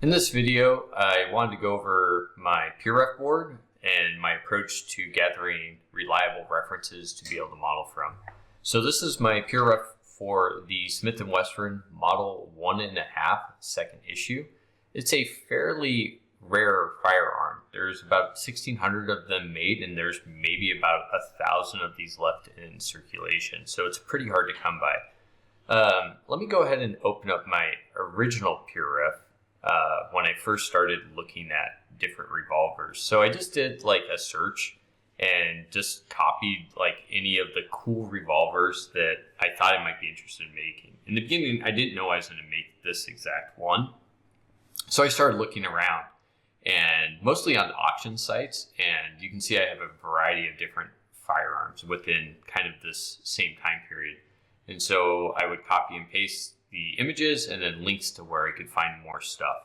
In this video, I wanted to go over my PureRef board and my approach to gathering reliable references to be able to model from. So this is my PureRef for the Smith & Wesson Model 1.5 second issue. It's a fairly rare firearm. There's about 1,600 of them made, and there's maybe about 1,000 of these left in circulation. So it's pretty hard to come by. Let me go ahead and open up my original PureRef when I first started looking at different revolvers. So I just did like a search and just copied like any of the cool revolvers that I thought I might be interested in making. In the beginning, I didn't know I was going to make this exact one. So I started looking around, and mostly on auction sites, and you can see I have a variety of different firearms within kind of this same time period. And so I would copy and paste the images and then links to where I could find more stuff.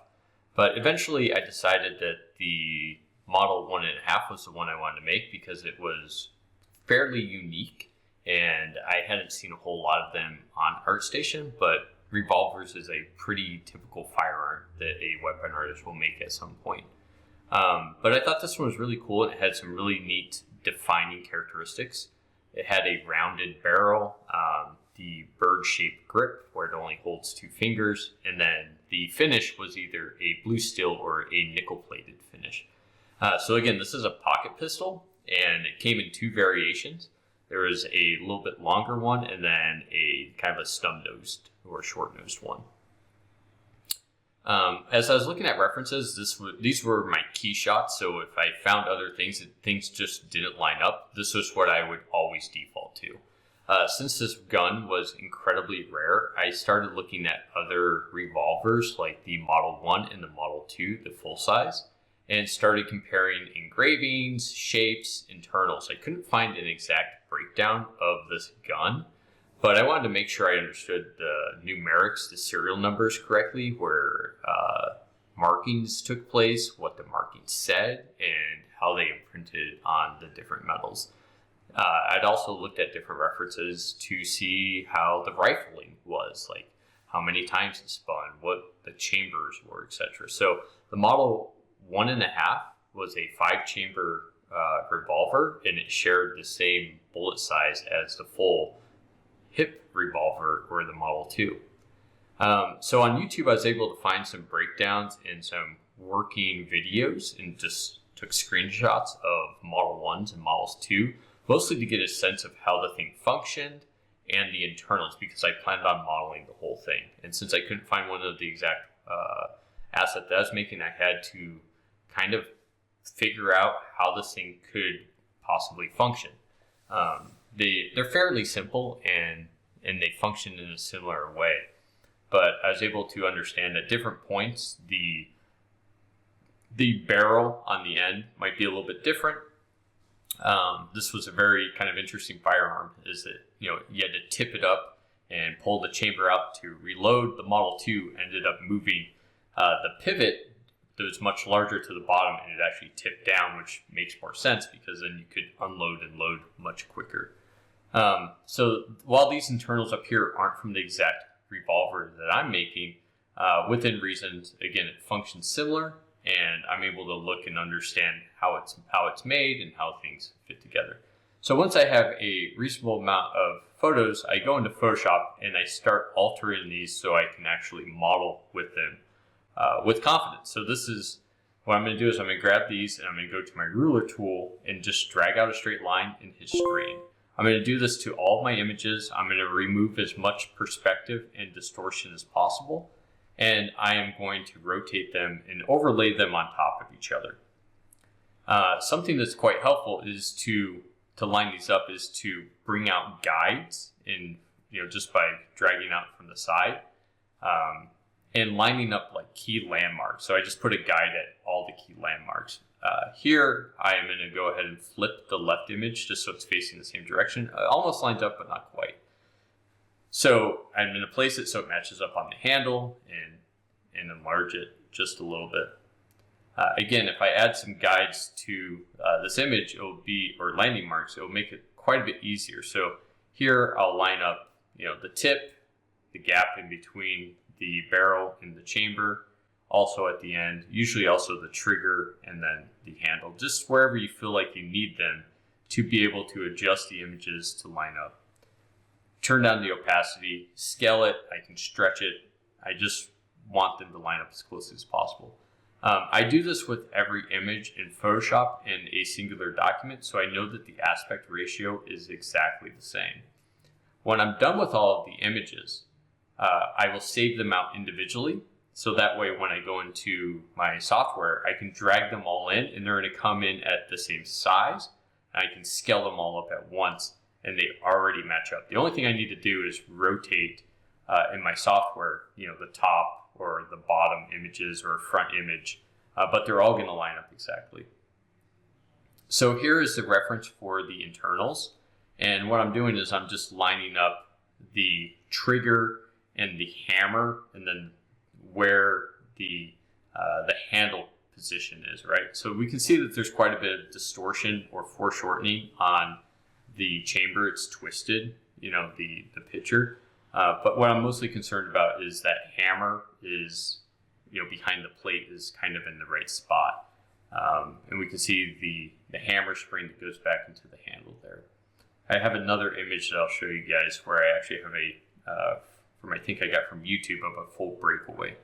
But eventually I decided that the Model 1.5 was the one I wanted to make because it was fairly unique, and I hadn't seen a whole lot of them on ArtStation, but revolvers is a pretty typical firearm that a weapon artist will make at some point. But I thought this one was really cool, and it had some really neat defining characteristics. It had a rounded barrel, the bird-shaped grip where it only holds 2 fingers, and then the finish was either a blue steel or a nickel-plated finish. So again, this is a pocket pistol, and it came in 2 variations. There was a little bit longer one, and then a kind of a stub-nosed or short-nosed one. As I was looking at references, these were my key shots, so if I found other things that things just didn't line up, this was what I would always default to. Since this gun was incredibly rare, I started looking at other revolvers like the Model 1 and the Model 2, the full size, and started comparing engravings, shapes, internals. I couldn't find an exact breakdown of this gun, but I wanted to make sure I understood the numerics, the serial numbers correctly, where markings took place, what the markings said, and how they imprinted on the different metals. I'd also looked at different references to see how the rifling was, like how many times it spun, what the chambers were, etc. So the Model 1.5 was a 5-chamber revolver, and it shared the same bullet size as the full hip revolver or the Model 2. So on YouTube, I was able to find some breakdowns and some working videos, and just took screenshots of Model 1s and Models 2, mostly to get a sense of how the thing functioned and the internals, because I planned on modeling the whole thing. And since I couldn't find one of the exact asset that I was making, I had to kind of figure out how this thing could possibly function. They're fairly simple, and they function in a similar way. But I was able to understand at different points, the barrel on the end might be a little bit different. This was a very kind of interesting firearm, is that, you had to tip it up and pull the chamber out to reload. The Model 2 ended up moving the pivot that was much larger to the bottom, and it actually tipped down, which makes more sense because then you could unload and load much quicker. So while these internals up here aren't from the exact revolver that I'm making, within reasons, again, it functions similar, and I'm able to look and understand how it's made and how things fit together. So once I have a reasonable amount of photos, I go into Photoshop and I start altering these so I can actually model with them with confidence. So this is what I'm going to do, is I'm going to grab these and I'm going to go to my ruler tool and just drag out a straight line and hit straight. I'm going to do this to all of my images. I'm going to remove as much perspective and distortion as possible, and I am going to rotate them and overlay them on top of each other. Something that's quite helpful is to line these up is to bring out guides in, just by dragging out from the side, and lining up like key landmarks. So I just put a guide at all the key landmarks. Here, I am going to go ahead and flip the left image just so it's facing the same direction. It almost lines up, but not quite. So I'm going to place it so it matches up on the handle and enlarge it just a little bit. Again, if I add some guides to this image, it will be, or landing marks, it will make it quite a bit easier. So here I'll line up, the tip, the gap in between the barrel and the chamber, also at the end, usually also the trigger and then the handle, just wherever you feel like you need them to be able to adjust the images to line up. Turn down the opacity, scale it, I can stretch it. I just want them to line up as closely as possible. I do this with every image in Photoshop in a singular document, so I know that the aspect ratio is exactly the same. When I'm done with all of the images, I will save them out individually, so that way when I go into my software, I can drag them all in and they're going to come in at the same size, and I can scale them all up at once, and they already match up. The only thing I need to do is rotate in my software, the top or the bottom images or front image, but they're all going to line up exactly. So here is the reference for the internals, and what I'm doing is I'm just lining up the trigger and the hammer, and then where the handle position is, right? So we can see that there's quite a bit of distortion or foreshortening on the chamber. It's twisted, the picture. But what I'm mostly concerned about is that hammer is, behind the plate is kind of in the right spot. And we can see the hammer spring that goes back into the handle there. I have another image that I'll show you guys where I actually have I think I got from YouTube, of a full breakaway.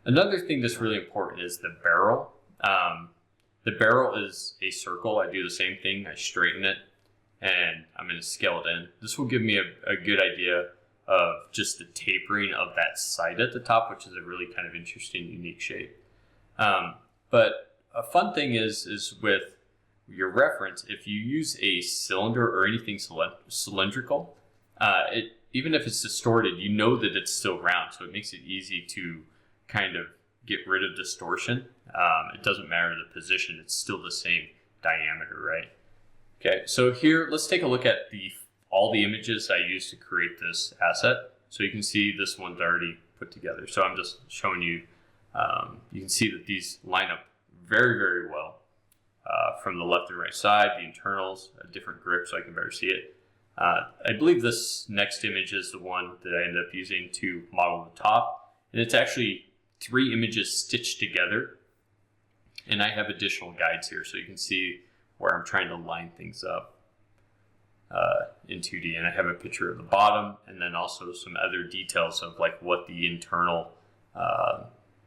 Another thing that's really important is the barrel. The barrel is a circle. I do the same thing. I straighten it and I'm going to scale it in. This will give me a good idea of just the tapering of that side at the top, which is a really kind of interesting, unique shape. But a fun thing is with your reference, if you use a cylinder or anything cylindrical, even if it's distorted, you know that it's still round, so it makes it easy to kind of get rid of distortion. It doesn't matter the position, it's still the same diameter, right? Okay, so here, let's take a look at all the images I used to create this asset. So you can see this one's already put together. So I'm just showing you, you can see that these line up very, very well from the left and right side, the internals, a different grip so I can better see it. I believe this next image is the one that I ended up using to model the top. And it's actually 3 images stitched together. And I have additional guides here so you can see where I'm trying to line things up in 2D. And I have a picture of the bottom and then also some other details of like what the internal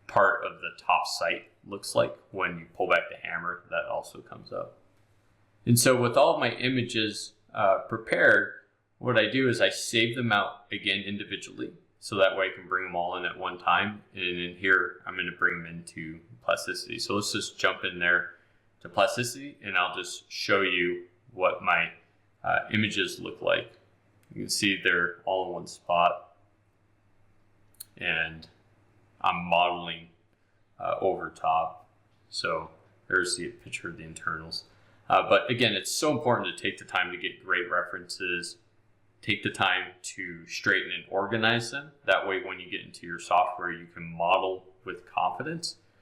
part of the top sight looks like when you pull back the hammer. That also comes up. And so with all of my images prepared, what I do is I save them out again individually, so that way I can bring them all in at one time. And in here, I'm going to bring them into plasticity. So let's just jump in there to plasticity, and I'll just show you what my images look like. You can see they're all in one spot, and I'm modeling over top. So there's the picture of the internals. But again, it's so important to take the time to get great references, take the time to straighten and organize them. That way, when you get into your software, you can model with confidence